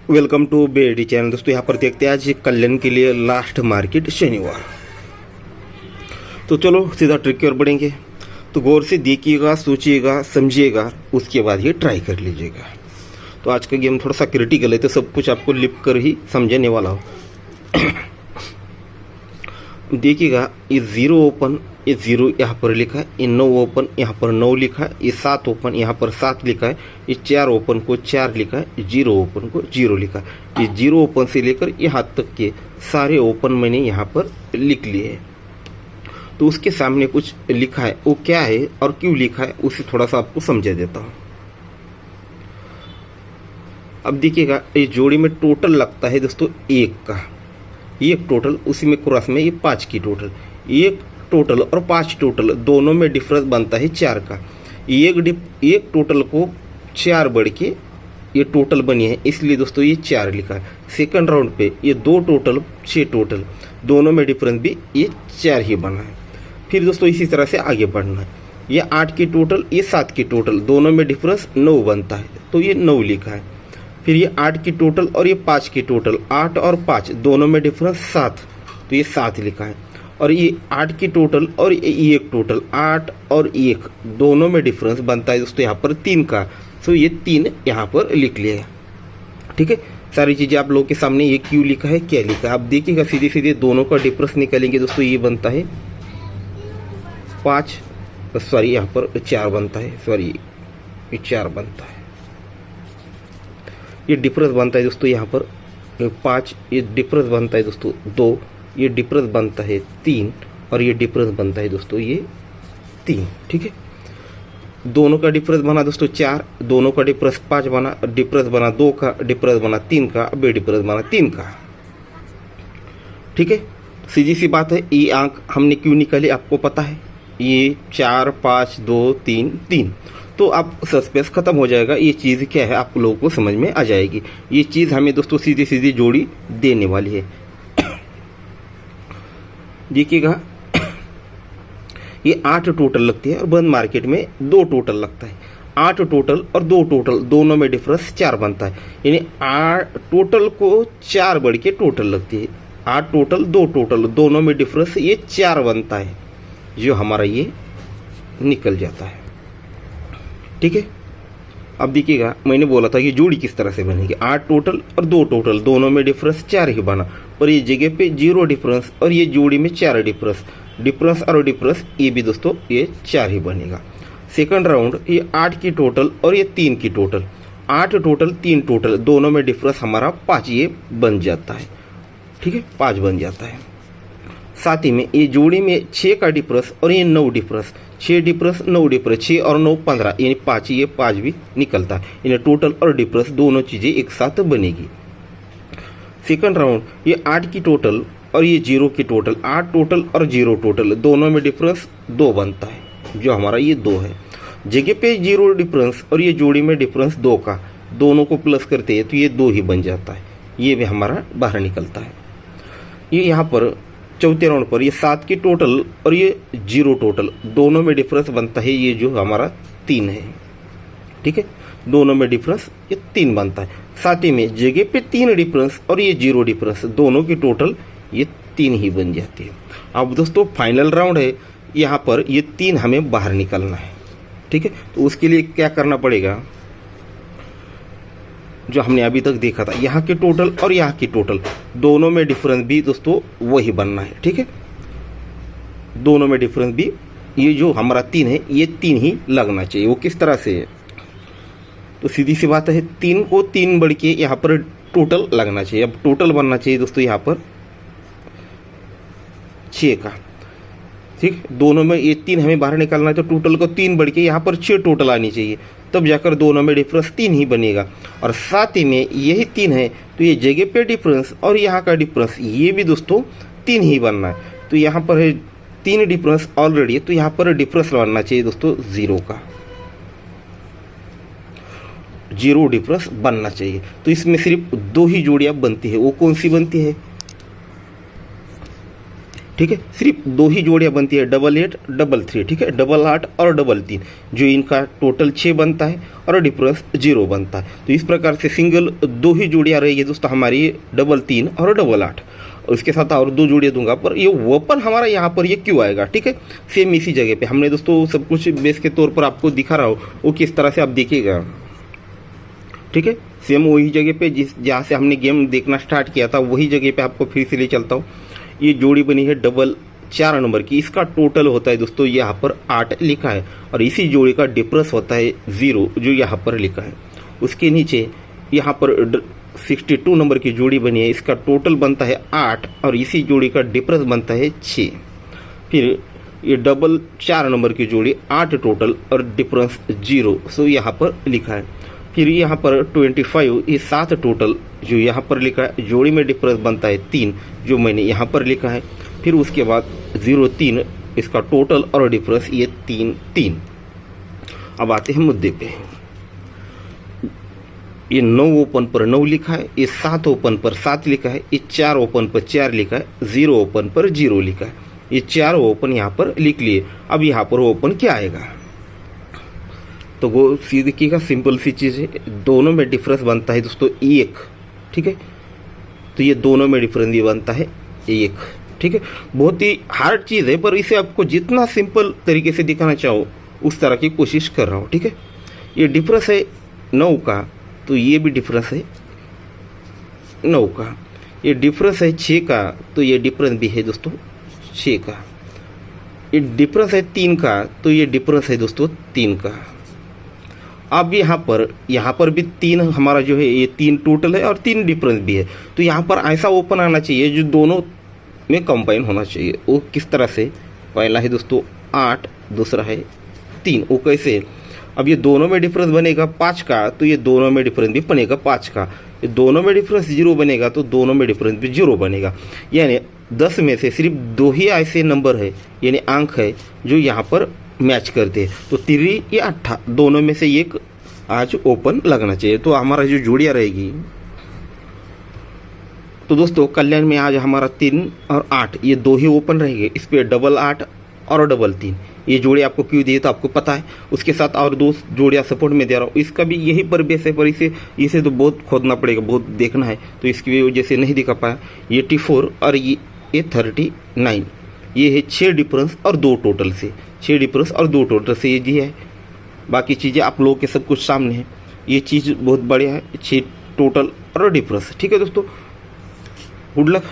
Welcome to Bedi channel. दोस्तों यहाँ पर देखते हैं आज कल्याण के लिए लास्ट मार्केट शनिवार। तो चलो सीधा ट्रिक की ओर बढ़ेंगे। तो गौर से देखिएगा, सोचिएगा, समझिएगा, उसके बाद ये ट्राई कर लीजिएगा। तो आज का गेम थोड़ा सा क्रिटिकल है, तो सब कुछ आपको लिप कर ही समझने वाला हो। देखिएगा, ये 0 ओपन, ये 0 यहाँ पर लिखा है, ये 9 ओपन यहाँ पर 9 लिखा है, ये 7 ओपन यहाँ पर 7 लिखा है, ये 4 ओपन को 4 लिखा है, 0 ओपन को 0 लिखा है। ये 0 ओपन से लेकर यहाँ तक के सारे ओपन मैंने यहाँ पर लिख लिए हैं। तो उसके सामने कुछ लिखा है, वो क्या है और क्यों लिखा है उसे थोड़ा सा आपको समझा देता हूँ। अब देखिएगा, ये जोड़ी में टोटल लगता है दोस्तों 1 का, एक टोटल, उसी में क्रॉस में ये 5 की टोटल, 1 टोटल और 5 टोटल दोनों में डिफरेंस बनता है 4 का। एक टोटल को 4 बढ़ के ये टोटल बनी है, इसलिए दोस्तों ये 4 लिखा है। सेकंड राउंड पे ये 2 टोटल 6 टोटल दोनों में डिफरेंस भी ये 4 ही बना है। फिर दोस्तों इसी तरह से आगे बढ़ना है। ये 8 की टोटल, ये 7 की टोटल दोनों में डिफरेंस 9 बनता है, तो ये 9 लिखा है। फिर ये 8 की टोटल और ये 5 की टोटल, 8 और 5 दोनों में डिफरेंस 7, तो ये 7 लिखा है। और ये 8 की टोटल और ये 1 टोटल, 8 और 1 दोनों में डिफरेंस बनता है दोस्तों यहाँ पर 3 का, तो ये 3 यहाँ पर लिख लिया। ठीक है, सारी चीज़ें आप लोगों के सामने, ये क्यों लिखा है, क्या लिखा है, आप देखिएगा। सीधे सीधे दोनों का डिफरेंस निकालेंगे दोस्तों, ये बनता है 5, सॉरी यहाँ पर 4 बनता है, सॉरी ये 4 बनता है। ये डिफरेंस बनता है दोस्तों यहाँ पर 5, ये डिफरेंस बनता है दोस्तों 2, ये डिफरेंस बनता है 3 और ये डिफरेंस बनता है दोस्तों ये 3। ठीक है, दोनों का डिफरेंस बना दोस्तों 4, दोनों का डिफरेंस 5 बना, डिफरेंस बना 2 का, डिफरेंस बना 3 का, बे डिफरेंस बना 3 का। ठीक है, सीधी सी बात है। ये आंक हमने क्यों निकाली आपको पता है, ये 4 5 2 3 3, तो आप सस्पेंस खत्म हो जाएगा। ये चीज़ क्या है आप लोगों को समझ में आ जाएगी। ये चीज़ हमें दोस्तों सीधी सीधी जोड़ी देने वाली है। देखिएगा, ये 8 टोटल लगती है और बंद मार्केट में 2 टोटल लगता है। 8 टोटल और 2 टोटल दोनों में डिफरेंस 4 बनता है, यानी 8 टोटल को 4 बढ़ के टोटल लगती है। 8 टोटल 2 टोटल दोनों में डिफरेंस ये 4 बनता है, जो हमारा ये निकल जाता है। ठीक है, अब देखिएगा, मैंने बोला था कि जोड़ी किस तरह से बनेगी। 8 टोटल और 2 टोटल दोनों में डिफरेंस 4 ही बना, पर ये जगह पे 0 डिफरेंस और ये जोड़ी में 4 डिफरेंस, डिफरेंस और डिफरेंस ये भी दोस्तों ये 4 ही बनेगा। सेकंड राउंड, ये 8 की टोटल और ये 3 की टोटल, 8 टोटल 3 टोटल दोनों में डिफरेंस हमारा 5 ये बन जाता है। ठीक है, 5 बन जाता है। साथ ही में ये जोड़ी में 6 का डिफरेंस और ये 9 डिफरेंस, 6 डिफरेंस 9 डिफरेंस, 6 और 9 15, यानी 5, ये 5 भी निकलता है। यानी टोटल और डिफरेंस दोनों चीज़ें एक साथ बनेगी। सेकंड राउंड, ये 8 की टोटल और ये 0 की टोटल, 8 टोटल और 0 टोटल दोनों में डिफरेंस 2 बनता है, जो हमारा ये 2 है। जगह पे 0 डिफरेंस और ये जोड़ी में डिफरेंस 2 का, दोनों को प्लस करते हैं तो ये 2 ही बन जाता है, ये भी हमारा बाहर निकलता है। ये यहाँ पर चौथे राउंड पर ये 7 की टोटल और ये 0 टोटल दोनों में डिफरेंस बनता है, ये जो हमारा 3 है। ठीक है, दोनों में डिफरेंस ये 3 बनता है। साथ ही में जगह पे 3 डिफरेंस और ये 0 डिफरेंस दोनों की टोटल ये 3 ही बन जाती है। अब दोस्तों फाइनल राउंड है, यहाँ पर ये 3 हमें बाहर निकालना है। ठीक है, तो उसके लिए क्या करना पड़ेगा, जो हमने अभी तक देखा था, यहाँ के टोटल और यहाँ की टोटल दोनों में डिफरेंस भी दोस्तों वही बनना है। ठीक है, दोनों में डिफरेंस भी ये जो हमारा 3 है ये 3 ही लगना चाहिए। वो किस तरह से है, तो सीधी सी बात है, 3 को 3 बढ़ के यहाँ पर टोटल लगना चाहिए। अब टोटल बनना चाहिए दोस्तों यहाँ पर 6 का। ठीक, दोनों में ये 3 हमें बाहर निकालना है, तो टोटल को 3 बढ़ के यहाँ पर 6 टोटल आनी चाहिए, तब जाकर दोनों में डिफरेंस 3 ही बनेगा। और साथ ही में यही 3 है, तो ये जगह पे डिफरेंस और यहाँ का डिफरेंस ये भी दोस्तों 3 ही बनना है। तो यहाँ पर है 3 डिफरेंस ऑलरेडी, तो यहाँ पर डिफरेंस बनना चाहिए दोस्तों 0 का, 0 डिफरेंस बनना चाहिए। तो इसमें सिर्फ 2 ही जोड़ियाँ बनती है, वो कौन सी बनती है, ठीक है, सिर्फ 2 ही जोड़ियाँ बनती है, 88, 33, ठीक है, 88 और 33, जो इनका टोटल 6 बनता है और डिफरेंस 0 बनता है। तो इस प्रकार से सिंगल 2 ही जोड़ियाँ रहेगी दोस्तों हमारी 33 और 88। उसके साथ और 2 जोड़ियाँ दूंगा, पर ये ओपन हमारा यहाँ पर ये क्यों आएगा, ठीक है, सेम इसी जगह पे हमने दोस्तों सब कुछ बेस के तौर पर आपको दिखा रहा हूँ, वो किस तरह से आप देखिएगा, ठीक है, सेम वही जगह पे जहाँ से हमने गेम देखना स्टार्ट किया था वही जगह पे आपको फिर से ले चलता हूँ। ये जोड़ी बनी है डबल 4 नंबर की, इसका टोटल होता है दोस्तों यहाँ पर 8 लिखा है, और इसी जोड़ी का डिफरेंस होता है 0 जो यहाँ पर लिखा है। उसके नीचे यहाँ पर 62 नंबर की जोड़ी बनी है, इसका टोटल बनता है 8 और इसी जोड़ी का डिफरेंस बनता है 6। फिर ये डबल 4 नंबर की जोड़ी 8 टोटल और डिफरेंस 0, सो यहाँ पर लिखा है। फिर यहाँ पर 25 ये 7 टोटल जो यहाँ पर लिखा है, जोड़ी में डिफरेंस बनता है 3 जो मैंने यहाँ पर लिखा है। फिर उसके बाद 03 इसका टोटल और डिफरेंस ये 3। अब आते हैं मुद्दे पे। ये 9 ओपन पर 9 लिखा है, ये 7 ओपन पर 7 लिखा है, ये 4 ओपन पर 4 लिखा है, 0 ओपन पर 0 लिखा है। ये 4 ओपन यहाँ पर लिख लिए। अब यहाँ पर ओपन क्या आएगा, तो वो सीधे की का सिंपल सी चीज़ है, दोनों में डिफरेंस बनता है दोस्तों 1, ठीक है, तो ये दोनों में डिफरेंस ये बनता है 1, ठीक है। बहुत ही हार्ड चीज़ है, पर इसे आपको जितना सिंपल तरीके से दिखाना चाहो उस तरह की कोशिश कर रहा हूँ, ठीक है। ये डिफरेंस है 9 का, तो ये भी डिफरेंस है 9 का। ये डिफरेंस है 6 का, तो ये डिफरेंस भी है दोस्तों 6 का। ये डिफरेंस है 3 का, तो ये डिफरेंस है दोस्तों 3 का। अब यहाँ पर भी 3 हमारा जो है ये 3 टोटल है और 3 डिफरेंस भी है, तो यहाँ पर ऐसा ओपन आना चाहिए जो दोनों में कंबाइन होना चाहिए। वो किस तरह से, पहला है दोस्तों 8, दूसरा है 3, वो कैसे, अब ये दोनों में डिफरेंस बनेगा 5 का, तो ये दोनों में डिफरेंस भी बनेगा 5 का। ये दोनों में डिफरेंस 0 बनेगा, तो दोनों में डिफरेंस भी 0 बनेगा। यानी 10 में से सिर्फ 2 ही ऐसे नंबर है, यानी अंक है जो यहाँ पर मैच करते हैं, तो 3 या 8 दोनों में से एक आज ओपन लगना चाहिए। तो हमारा जो जोड़ियाँ रहेगी, तो दोस्तों कल्याण में आज हमारा 3 और 8 ये 2 ही ओपन रहेंगे। इस पर डबल 8 और डबल 3 ये जोड़ी आपको क्यों दिए तो आपको पता है। उसके साथ और 2 जोड़ियाँ सपोर्ट में दे रहा हूँ, इसका भी यही पर बेस है, पर इसे तो बहुत खोदना पड़ेगा, बहुत देखना है, तो इसकी वजह से नहीं दिखा पाया। ये 84 और ये 39 ये है 6 डिफरेंस और 2 टोटल से, 6 डिफरेंस और 2 टोटल से ये दिया है। बाकी चीज़ें आप लोगों के सब कुछ सामने है, ये चीज़ बहुत बढ़िया है, 6 टोटल और डिफरेंस, ठीक है दोस्तों। Good luck.